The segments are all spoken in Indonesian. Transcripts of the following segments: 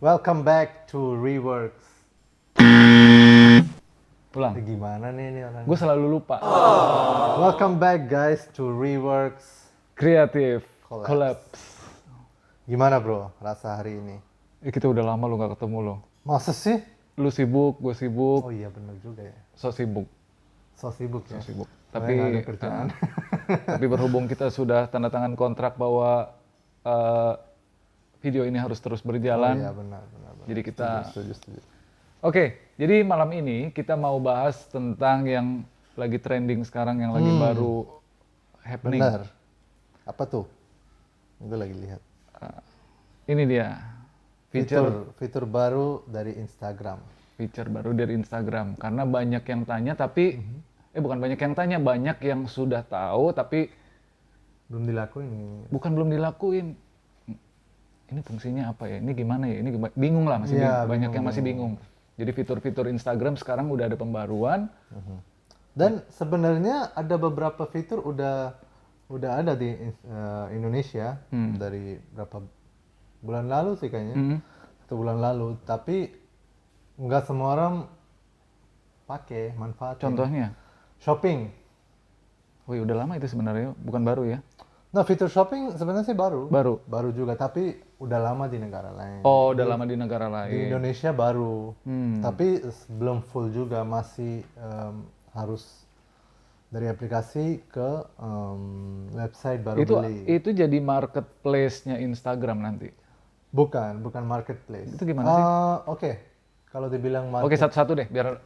Welcome back to Reworks. Ulang. Gimana nih ini orang? Gue selalu lupa. Welcome back guys to Reworks. Kreatif. Collabs. Collabs. Gimana bro rasa hari ini? Kita udah lama lu gak ketemu lo. Masa sih? Lu sibuk, gue sibuk. Oh iya bener juga ya. So sibuk. So sibuk ya. So sibuk. Tapi nggak ada kerjaan. Tapi berhubung kita sudah tanda tangan kontrak bahwa video ini harus terus berjalan. Oh iya benar. Jadi kita Setuju. Oke, jadi malam ini kita mau bahas tentang yang lagi trending sekarang, yang lagi baru happening. Benar. Apa tuh? Gue lagi lihat. Ini dia, Fitur baru dari Instagram. feature baru dari Instagram. Karena banyak yang tanya tapi, bukan banyak yang tanya, banyak yang sudah tahu tapi Belum dilakuin. bukan belum dilakuin. Ini fungsinya apa ya? Ini gimana ya? Ini bingung lah, masih Iya, banyak bingung, yang masih bingung. Jadi fitur-fitur Instagram sekarang udah ada pembaruan. Dan sebenarnya ada beberapa fitur udah ada di Indonesia dari berapa bulan lalu sih kayaknya. 1 bulan lalu, tapi nggak semua orang pakai manfaatnya. Contohnya, Shopping. wih udah lama itu sebenarnya, bukan baru ya? Nah, fitur shopping sebenarnya sih baru. Baru. Baru juga, tapi udah lama di negara lain. Oh, udah lama di negara Di lain. Indonesia baru. Tapi belum full juga, masih harus dari aplikasi ke website baru beli. Itu jadi marketplace-nya Instagram nanti. Bukan marketplace. Itu gimana sih? Oke. Kalau dibilang Oke, satu-satu deh, biar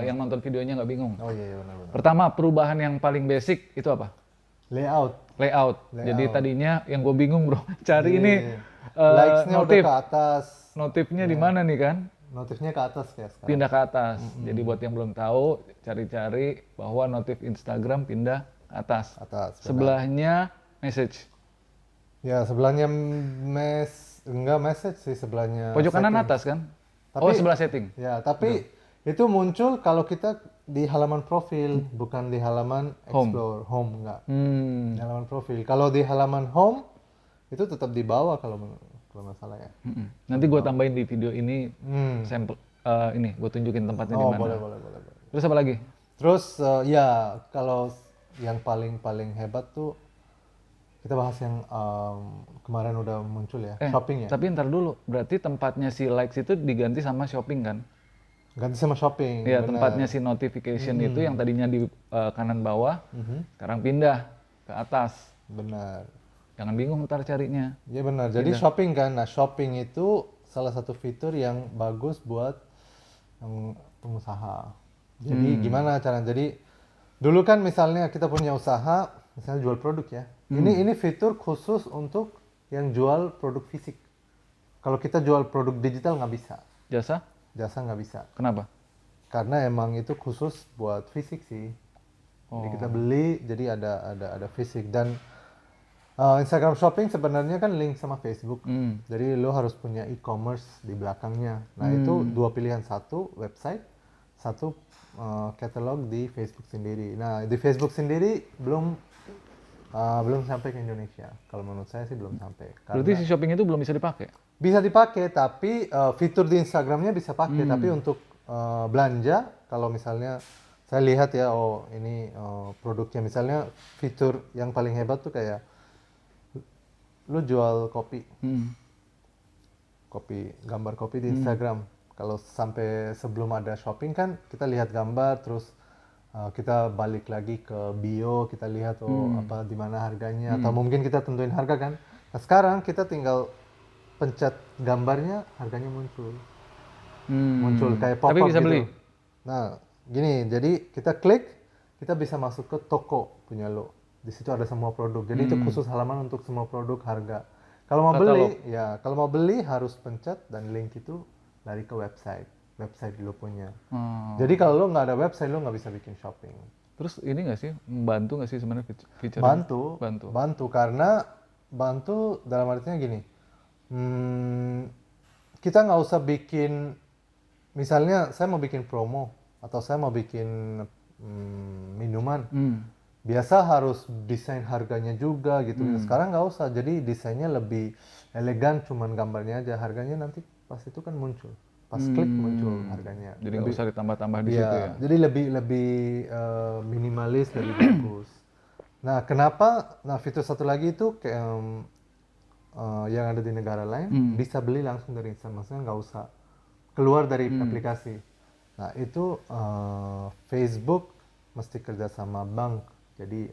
yang nonton videonya nggak bingung. Oh iya benar. Pertama, perubahan yang paling basic itu apa? Layout. Jadi tadinya yang gue bingung bro, cari ini Likes-nya udah notif. ke atas. Notifnya di mana nih kan? Notifnya ke atas ya sekarang. Pindah ke atas. Jadi buat yang belum tahu, cari-cari bahwa notif Instagram pindah ke atas. Atas. benar. Sebelahnya message. Ya, sebelahnya enggak message sih sebelahnya. Pojok kanan setting. atas kan? Tapi- Oh, sebelah setting. Ya, tapi itu muncul kalau kita di halaman profil, bukan di halaman explore, home enggak. Di halaman profil. Kalau di halaman home itu tetap di bawah kalau nggak salah ya. Nanti gue tambahin di video ini sampel ini, gue tunjukin tempatnya di Oh, mana. boleh. Terus apa lagi? Terus ya kalau yang paling hebat tuh kita bahas yang kemarin udah muncul ya, shopping ya. Tapi ntar dulu, berarti tempatnya si likes itu diganti sama shopping kan? Ganti sama shopping. Iya, benar. tempatnya si notification itu yang tadinya di kanan bawah, sekarang pindah ke atas. Benar. Jangan bingung ntar carinya. Iya benar. Jadi shopping kan. Nah, shopping itu salah satu fitur yang bagus buat pengusaha. Jadi gimana cara? Jadi dulu kan misalnya kita punya usaha, misalnya jual produk ya. Ini fitur khusus untuk yang jual produk fisik. Kalau kita jual produk digital nggak bisa. Jasa nggak bisa. Kenapa? Karena emang itu khusus buat fisik sih. Jadi kita beli, jadi ada fisik. Dan Instagram Shopping sebenarnya kan link sama Facebook. Jadi lo harus punya e-commerce di belakangnya. Nah itu dua pilihan, satu website, satu catalog di Facebook sendiri. Nah di Facebook sendiri belum sampai ke Indonesia. Kalau menurut saya sih belum sampai. Berarti si shopping itu belum bisa dipakai? Bisa dipakai, tapi fitur di Instagramnya bisa pakai. Tapi untuk belanja, kalau misalnya saya lihat ya, oh ini produknya, misalnya fitur yang paling hebat tuh kayak lu jual kopi, gambar kopi di Instagram. Kalau sampai sebelum ada shopping kan kita lihat gambar, terus kita balik lagi ke bio, kita lihat apa di mana harganya, atau mungkin kita tentuin harga kan. Nah sekarang kita tinggal pencet gambarnya, harganya muncul kayak pop-up Tapi bisa gitu. beli? Nah gini, jadi kita klik, kita bisa masuk ke toko punya lo. Di situ ada semua produk. Jadi itu khusus halaman untuk semua produk, harga. Kalau mau beli harus pencet dan link itu lari ke website lo punya. Jadi kalau lo nggak ada website, lo nggak bisa bikin shopping. Terus ini nggak sih, membantu nggak sih sebenarnya feature? Bantu karena bantu dalam artinya gini. Kita nggak usah bikin, misalnya saya mau bikin promo atau saya mau bikin minuman. Biasa harus desain harganya juga gitu. Sekarang nggak usah, jadi desainnya lebih elegan, cuman gambarnya aja, harganya nanti pas itu kan muncul, pas klik muncul harganya. Jadi nggak usah ditambah-tambah di Iya, situ ya. jadi lebih minimalis, lebih bagus. Nah, kenapa? Nah, fitur satu lagi itu kayak yang ada di negara lain bisa beli langsung dari instan, maksudnya nggak usah keluar dari aplikasi. Nah, itu Facebook mesti kerja sama bank, jadi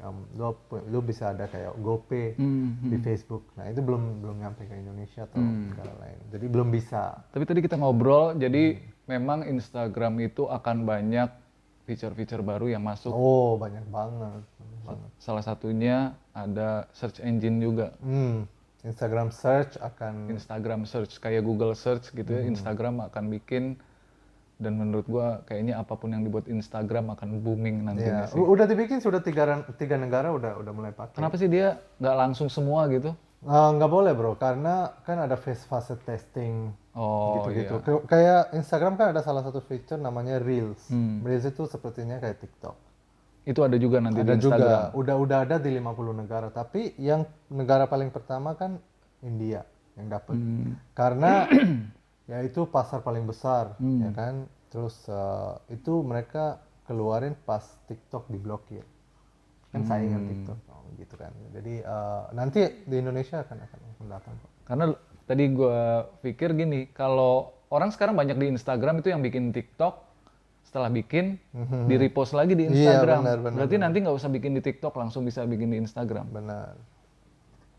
lo bisa ada kayak GoPay di Facebook. Nah, itu belum nyampe ke Indonesia atau negara lain, jadi belum bisa. Tapi tadi kita ngobrol, jadi memang Instagram itu akan banyak fitur-fitur baru yang masuk. Oh, banyak banget. Salah satunya ada search engine juga. Instagram search akan Instagram search kayak Google search gitu ya, Instagram akan bikin, dan menurut gua kayaknya apapun yang dibuat Instagram akan booming nantinya sih. udah dibikin, sudah tiga negara udah mulai pakai. Kenapa sih dia nggak langsung semua gitu? Nggak boleh bro, karena kan ada fase testing Oh gitu-gitu. iya. Kayak Instagram kan ada salah satu fitur namanya Reels. Reels itu sepertinya kayak TikTok. Itu ada juga nanti Ada di Instagram. juga, udah ada di 50 negara. Tapi yang negara paling pertama kan India yang dapat. Karena ya itu pasar paling besar, ya kan. Terus itu mereka keluarin pas TikTok diblokir. Kan saingan TikTok, gitu kan. Jadi nanti di Indonesia akan datang kok. Karena tadi gua pikir gini, kalau orang sekarang banyak di Instagram itu yang bikin TikTok, setelah bikin di repost lagi di Instagram. Iya, benar. Berarti nanti nggak usah bikin di TikTok, langsung bisa bikin di Instagram. Benar.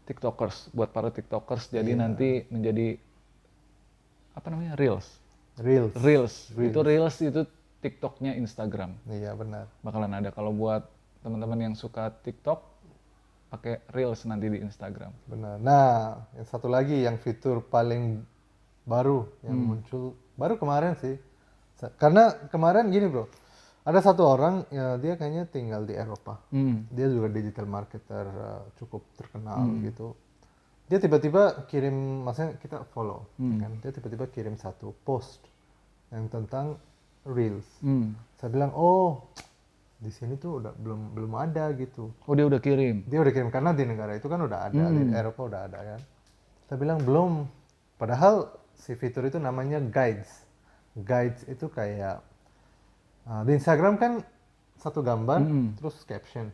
TikTokers, buat para TikTokers, jadi nanti menjadi apa namanya, Reels. Itu Reels itu TikToknya Instagram. Iya, benar. Bakalan ada. Kalau buat teman-teman yang suka TikTok, pakai Reels nanti di Instagram. Benar. Nah, yang satu lagi yang fitur paling baru yang muncul baru kemarin sih. Karena kemarin gini bro, ada satu orang ya, dia kayaknya tinggal di Eropa. Dia juga digital marketer cukup terkenal gitu. Dia tiba-tiba kirim, maksudnya kita follow, ya kan? Dia tiba-tiba kirim satu post yang tentang Reels. Saya bilang, oh di sini tuh udah belum ada gitu. Oh dia udah kirim? Dia udah kirim karena di negara itu kan udah ada, di Eropa udah ada kan. Saya bilang belum, padahal si fitur itu namanya Guides. Guides itu kayak di Instagram kan satu gambar terus caption,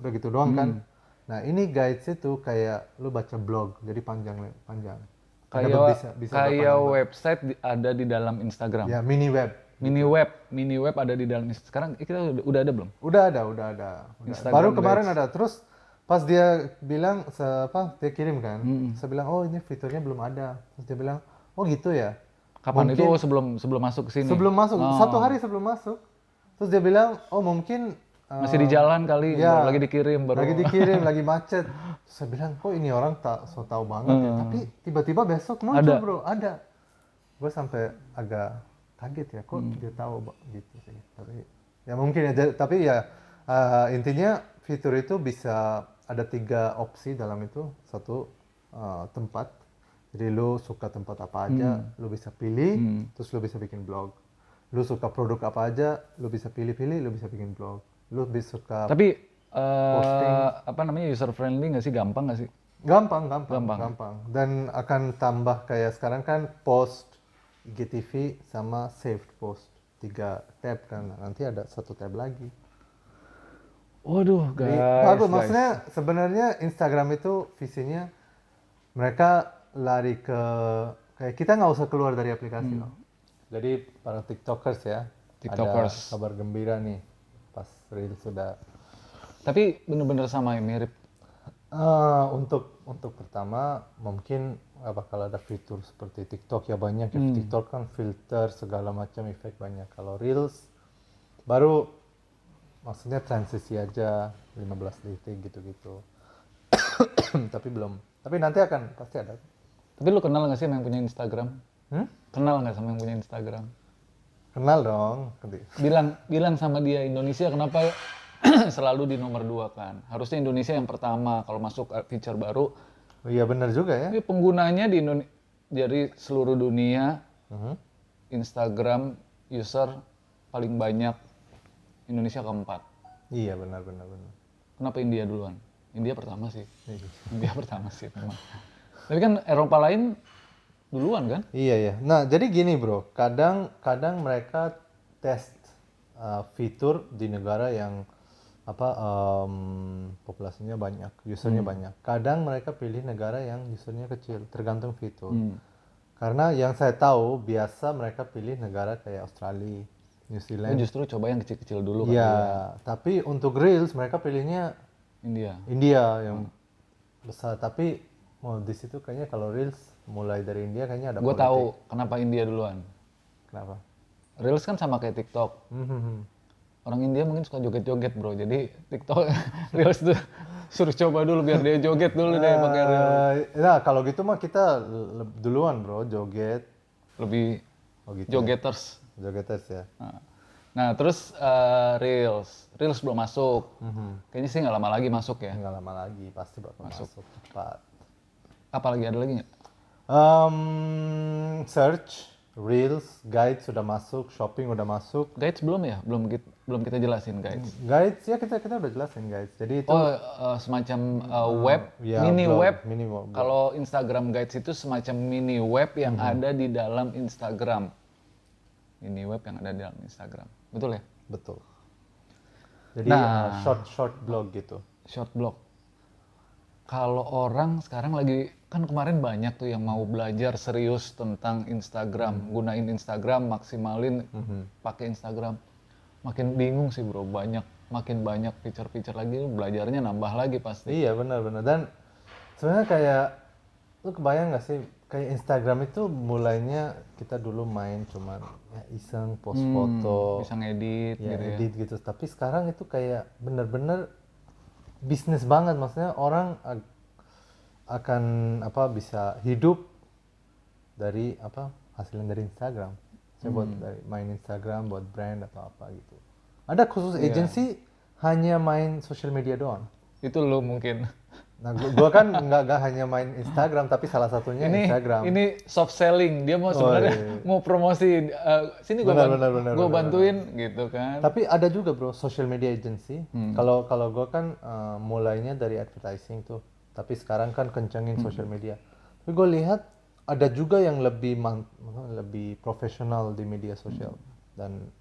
udah gitu doang kan. Nah ini Guides itu kayak lu baca blog, jadi panjang. Kayak website ada di dalam Instagram. Ya mini web. Mini web ada di dalam Instagram. Sekarang kita udah ada belum? Udah ada. Baru kemarin ada. Terus pas dia bilang dia kirim kan, saya bilang oh ini fiturnya belum ada. Terus dia bilang oh gitu ya. Kapan itu? Sebelum masuk ke sini? Sebelum masuk, 1 hari sebelum masuk. Terus dia bilang, oh mungkin masih di jalan kali, ya, lagi dikirim baru. Lagi dikirim, lagi macet. Terus saya bilang, kok ini orang so tahu banget ya. Tapi tiba-tiba besok muncul bro, ada. Gue sampai agak kaget ya, kok dia tahu gitu sih. Tapi ya mungkin ya, tapi ya intinya fitur itu bisa ada 3 opsi dalam itu. Satu tempat. Jadi lu suka tempat apa aja, lu bisa pilih, terus lu bisa bikin blog. Lu suka produk apa aja, lu bisa pilih-pilih, lu bisa bikin blog. Lu bisa suka Tapi apa namanya, user friendly nggak sih, gampang nggak sih? Gampang. Dan akan tambah kayak sekarang kan post, IGTV sama saved post. 3 tab kan, nanti ada 1 tab lagi. Waduh guys. Bagus, maksudnya sebenarnya Instagram itu visinya mereka lari ke kayak kita nggak usah keluar dari aplikasi loh. Jadi para TikTokers ya, ada kabar gembira nih pas Reels sudah. Tapi bener-bener sama ya, mirip. Untuk pertama mungkin nggak bakal ada fitur seperti TikTok ya, banyak ya. TikTok kan filter segala macam efek banyak. Kalau Reels baru maksudnya transisi aja 15 detik gitu-gitu. Tapi nanti akan pasti ada. Tapi lu kenal nggak sih sama yang punya Instagram? Kenal nggak sama yang punya Instagram? Kenal dong. Bilang sama dia, Indonesia kenapa selalu di nomor 2 kan? Harusnya Indonesia yang pertama kalau masuk feature baru. Oh iya benar juga ya. Tapi penggunanya dari seluruh dunia, Instagram user paling banyak Indonesia keempat. Iya benar. Kenapa India duluan? India pertama sih. India pertama sih memang. Tapi kan Eropa lain duluan kan? Iya ya. Nah, jadi gini bro, kadang mereka tes fitur di negara yang populasinya banyak, usernya banyak. Kadang mereka pilih negara yang usernya kecil, tergantung fitur. Karena yang saya tahu biasa mereka pilih negara kayak Australia, New Oh, Zealand. justru coba yang kecil-kecil dulu kali Iya, ya. tapi untuk Reels mereka pilihnya India. India yang besar. Tapi di situ kayaknya kalau Reels mulai dari India kayaknya ada Gue politik. tahu kenapa India duluan. Kenapa? Reels kan sama kayak TikTok. Orang India mungkin suka joget-joget bro, jadi TikTok Reels tuh suruh coba dulu biar dia joget dulu deh pakai Reels. Nah, kalau gitu mah kita duluan bro, joget. Lebih Oh gitu ya. jogeters. Jogeters ya. Nah terus Reels belum masuk. Kayaknya sih nggak lama lagi masuk ya. Nggak lama lagi, pasti bakal masuk cepat. Apalagi ada lagi nggak? Search, Reels, Guide sudah masuk, Shopping udah masuk. Guides belum ya? Belum kita jelasin guides. Guides ya kita udah jelasin guys. Jadi itu Oh, semacam web, ya, mini blog, web. mini web. Kalau Instagram Guides itu semacam mini web yang ada di dalam Instagram. Mini web yang ada di dalam Instagram. Betul ya? Betul. Jadi Nah. short blog gitu. Short blog. Kalau orang sekarang lagi, kan kemarin banyak tuh yang mau belajar serius tentang Instagram. Gunain Instagram, maksimalin pakai Instagram. Makin bingung sih bro, makin banyak feature-feature lagi, belajarnya nambah lagi pasti. Iya benar-benar. Dan sebenarnya kayak lu kebayang nggak sih kayak Instagram itu mulainya kita dulu main cuman ya iseng post foto, Bisa ngedit ya gitu ya. edit gitu. Tapi sekarang itu kayak bener-bener bisnis banget, maksudnya orang akan bisa hidup dari hasilnya dari Instagram. Saya buat dari main Instagram buat brand atau apa gitu. Ada khusus agency hanya main social media doang. Itu lo mungkin. Nah, gua kan nggak hanya main Instagram, tapi salah satunya Instagram. Ini soft selling, dia mau sebenarnya mau promosi, sini gue bantuin gitu kan. Tapi ada juga bro social media agency. Kalau gua kan mulainya dari advertising tuh, tapi sekarang kan kencengin social media. Tapi gue lihat ada juga yang lebih profesional di media sosial dan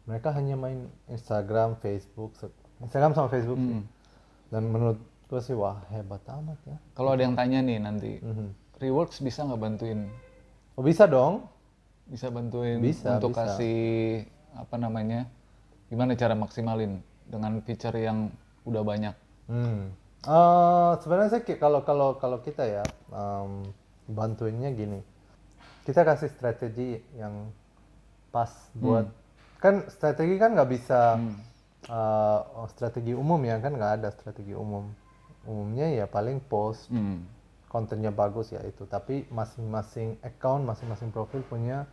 mereka hanya main Instagram, Instagram sama Facebook sih. Dan menurut gue sih wah hebat amat ya. Kalau ada yang tanya nih nanti, Reworks bisa nggak bantuin? Oh bisa dong. Bisa bantuin Bisa, untuk bisa. kasih apa namanya? Gimana cara maksimalin dengan feature yang udah banyak? Sebenarnya sih kalau kita ya bantuinnya gini. Kita kasih strategi yang pas buat kan strategi kan nggak bisa strategi umum ya kan nggak ada strategi umum. Umumnya ya paling post kontennya bagus ya itu. Tapi masing-masing account, masing-masing profil punya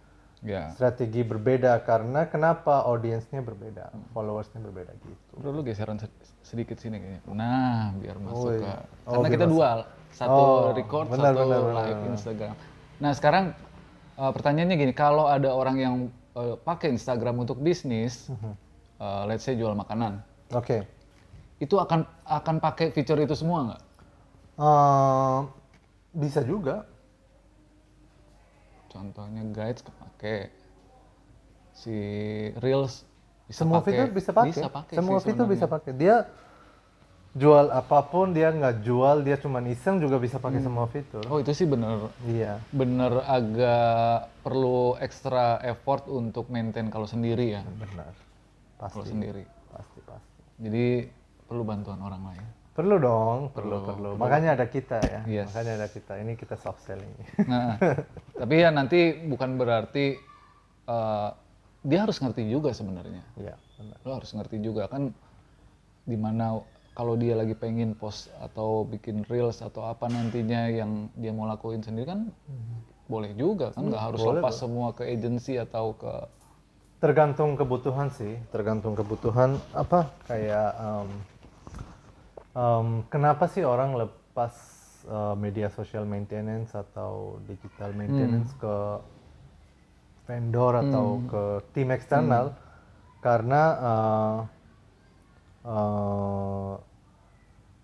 Ya. strategi berbeda karena kenapa audiensnya berbeda, followersnya berbeda gitu. Bro, lu geseran sedikit sini kayaknya. Nah, biar masuk ke. Oh, Karena biar kita masuk. dual, satu record, benar, satu benar, live benar. Instagram. Nah, sekarang pertanyaannya gini, kalau ada orang yang pakai Instagram untuk bisnis, let's say jual makanan, Oke. itu akan pakai fitur itu semua nggak? Bisa juga. Contohnya guides kepake, si Reels bisa Semua pakai. fitur bisa pakai. Semua fitur bisa pakai. Dia jual apapun dia nggak jual, dia cuma iseng juga bisa pakai semua fitur. Oh itu sih bener Iya. bener agak perlu extra effort untuk maintain kalau sendiri ya. Benar. Kalau Pasti. sendiri. Pasti. Jadi perlu bantuan orang lain. Perlu dong, perlu. Makanya ada kita ya. Yes. Makanya ada kita. Ini kita soft selling. Nah, tapi ya nanti bukan berarti dia harus ngerti juga sebenarnya. Iya, benar. Lo harus ngerti juga kan dimana kalau dia lagi pengen post atau bikin reels atau apa nantinya yang dia mau lakuin sendiri kan boleh juga kan nggak harus lepas semua ke agency atau ke Tergantung kebutuhan sih, tergantung kebutuhan kayak kenapa sih orang lepas media social maintenance atau digital maintenance ke vendor atau ke tim eksternal karena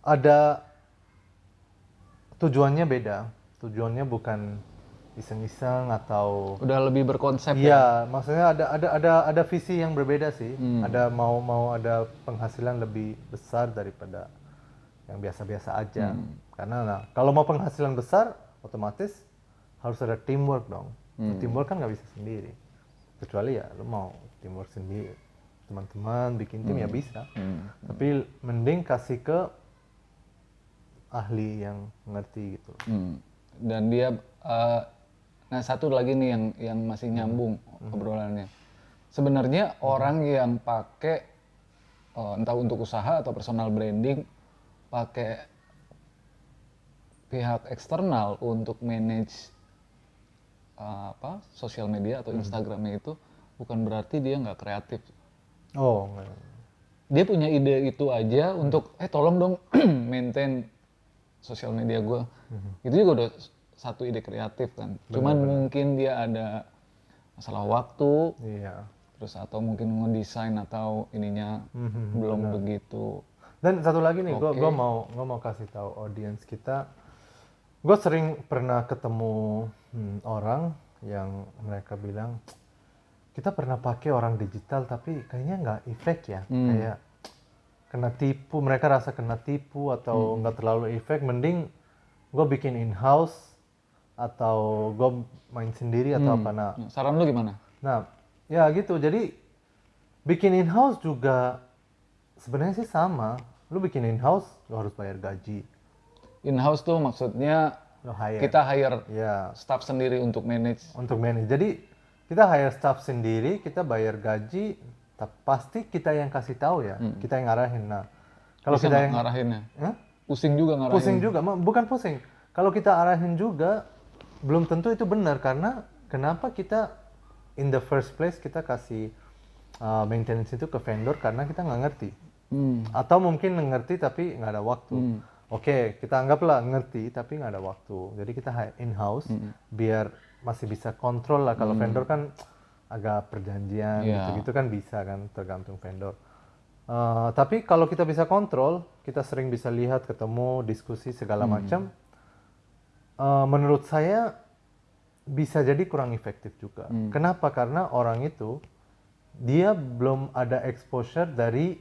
ada tujuannya beda. Tujuannya bukan iseng-iseng atau Udah lebih berkonsep ya. iya, maksudnya ada visi yang berbeda sih. Ada mau ada penghasilan lebih besar daripada yang biasa-biasa aja. Karena nah, kalau mau penghasilan besar, otomatis harus ada teamwork dong. Teamwork kan nggak bisa sendiri. Kecuali ya lo mau teamwork sendiri, teman-teman bikin tim ya bisa. Tapi mending kasih ke ahli yang ngerti gitu. Dan dia nah satu lagi nih yang masih nyambung obrolannya. Sebenarnya orang yang pakai entah untuk usaha atau personal branding pakai pihak eksternal untuk manage sosial media atau Instagramnya itu bukan berarti dia nggak kreatif. Oh, nggak. Dia punya ide itu aja untuk tolong dong maintain sosial media gue. Itu juga udah satu ide kreatif kan. Cuman mungkin dia ada masalah waktu, Iya. terus atau mungkin ngedesain atau ininya belum begitu. Dan satu lagi nih, gue mau kasih tahu audiens kita. Gue sering pernah ketemu orang yang mereka bilang kita pernah pakai orang digital tapi kayaknya nggak efek ya, kayak kena tipu. Mereka rasa kena tipu atau nggak terlalu efek. Mending gue bikin in-house atau gue main sendiri atau apa. Nah, Saran lu gimana? Nah, ya gitu. Jadi bikin in-house juga sebenarnya sih sama. Lu bikin in-house, lu harus bayar gaji. In-house tuh maksudnya Lu hire. kita hire Ya, staff sendiri untuk manage. untuk manage. Jadi kita hire staff sendiri, kita bayar gaji, pasti kita yang kasih tahu ya, kita yang ngarahin. Nah, kalau Bisa kita nggak yang ngarahinnya? Hah? Pusing juga ngarahin. Pusing juga, bukan pusing. Kalau kita arahin juga, belum tentu itu benar karena kenapa kita in the first place kita kasih maintenance itu ke vendor karena kita nggak ngerti. Atau mungkin ngerti tapi nggak ada waktu. Oke, kita anggaplah ngerti tapi nggak ada waktu. Jadi kita in-house biar masih bisa kontrol lah. Kalau vendor kan agak perjanjian gitu-gitu kan bisa kan, tergantung vendor. Tapi kalau kita bisa kontrol, kita sering bisa lihat, ketemu, diskusi segala macam. Menurut saya bisa jadi kurang efektif juga. Kenapa? Karena orang itu dia belum ada exposure dari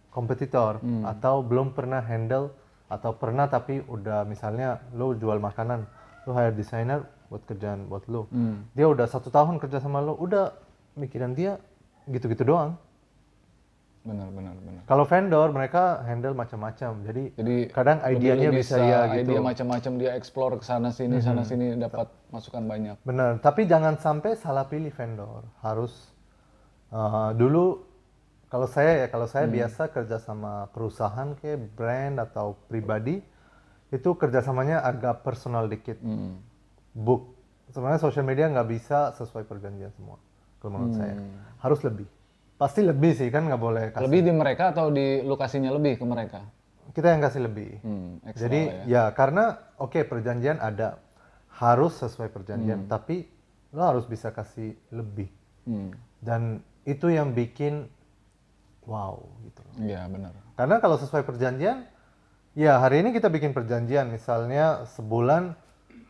kompetitor atau belum pernah handle atau pernah tapi udah misalnya lo jual makanan, lo hire designer buat kerjaan buat lo. Dia udah 1 tahun kerja sama lo, udah mikiran dia gitu-gitu doang. Benar. Kalau vendor mereka handle macam-macam. Jadi kadang idenya bisa ya gitu. Ide macam-macam dia explore ke sana sini dapat masukan banyak. Benar, tapi jangan sampai salah pilih vendor. Harus dulu kalau saya biasa kerja sama perusahaan kayak brand atau pribadi, itu kerjasamanya agak personal dikit. Book. Sebenarnya social media nggak bisa sesuai perjanjian semua. Kalau menurut saya harus lebih. Pasti lebih sih kan, nggak boleh kasih. Lebih di mereka atau di lokasinya lebih ke mereka? Kita yang kasih lebih. Jadi ya karena perjanjian ada, harus sesuai perjanjian, tapi lo harus bisa kasih lebih. Dan itu yang bikin wow gitu. Iya benar. Karena kalau sesuai perjanjian, ya hari ini kita bikin perjanjian misalnya sebulan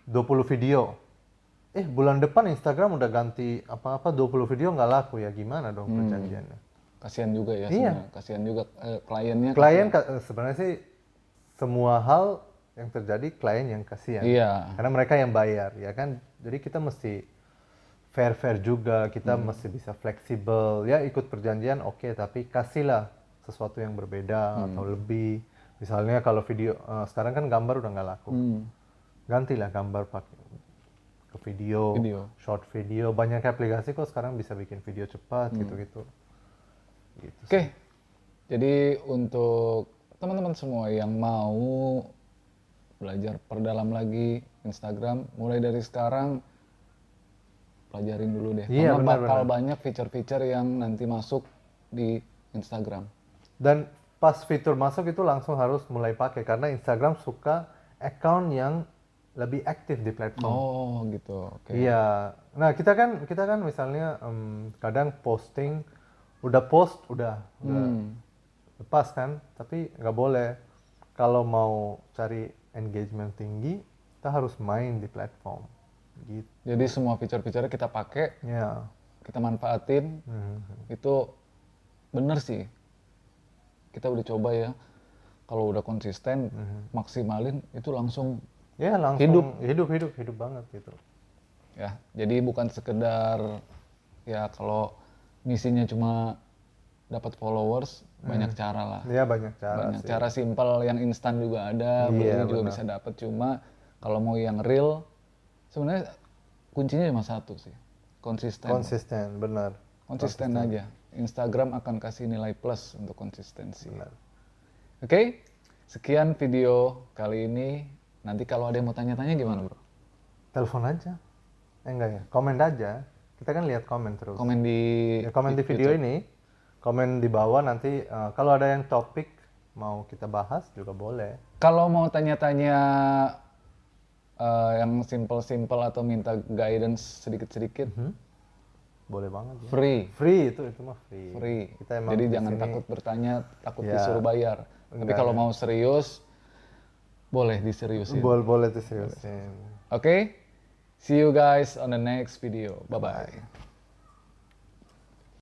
20 video. Bulan depan Instagram udah ganti apa-apa 20 video nggak laku, ya gimana dong perjanjiannya? Kasihan juga ya Iya. sebenarnya. Kasihan juga kliennya. Klien sebenarnya sih semua hal yang terjadi klien yang kasihan. Iya. Karena mereka yang bayar, ya kan? Jadi kita mesti fair juga, kita mesti bisa fleksibel. Ya ikut perjanjian tapi kasihlah sesuatu yang berbeda atau lebih. Misalnya kalau video, sekarang kan gambar udah nggak laku. Gantilah gambar pakai ke video, short video. Banyak aplikasi kok sekarang bisa bikin video cepat gitu-gitu. Oke. Jadi untuk teman-teman semua yang mau belajar perdalam lagi Instagram, mulai dari sekarang pelajarin dulu deh. Iya, Karena bakal banyak fitur-fitur yang nanti masuk di Instagram. Dan pas fitur masuk itu langsung harus mulai pakai karena Instagram suka account yang lebih aktif di platform. Oh gitu. Okay. Iya. Nah kita kan misalnya kadang posting udah lepas kan, tapi nggak boleh. Kalau mau cari engagement tinggi, kita harus main di platform. Gitu. Jadi semua fitur-fiturnya kita pakai, Ya. kita manfaatin, itu bener sih. Kita udah coba ya, kalau udah konsisten, maksimalin, itu langsung Ya langsung Hidup. hidup banget gitu. ya. Jadi bukan sekedar ya kalau misinya cuma dapat followers, banyak cara lah. Ya banyak cara Banyak sih. cara simpel yang instan juga ada, beli Iya, juga benar. bisa dapat. Cuma kalau mau yang real, sebenarnya kuncinya cuma satu sih, konsisten. Konsisten, benar. Konsisten aja. Instagram akan kasih nilai plus untuk konsistensi. Benar. Oke, sekian video kali ini. Nanti kalau ada yang mau tanya-tanya gimana bro? Telepon aja. Enggak ya, komen aja. Kita kan lihat komen terus. Komen di Ya, komen di video ini, komen di bawah nanti kalau ada yang topik mau kita bahas juga boleh. Kalau mau tanya-tanya yang simple-simple atau minta guidance sedikit-sedikit, Boleh banget ya. free. Free itu mah free. Free. Kita emang Jadi di jangan sini- takut bertanya, takut Ya. disuruh bayar. Tapi Enggak, kalau ya. mau serius, boleh diseriusin. Boleh diseriusin. Oke? See you guys on the next video. Bye-bye.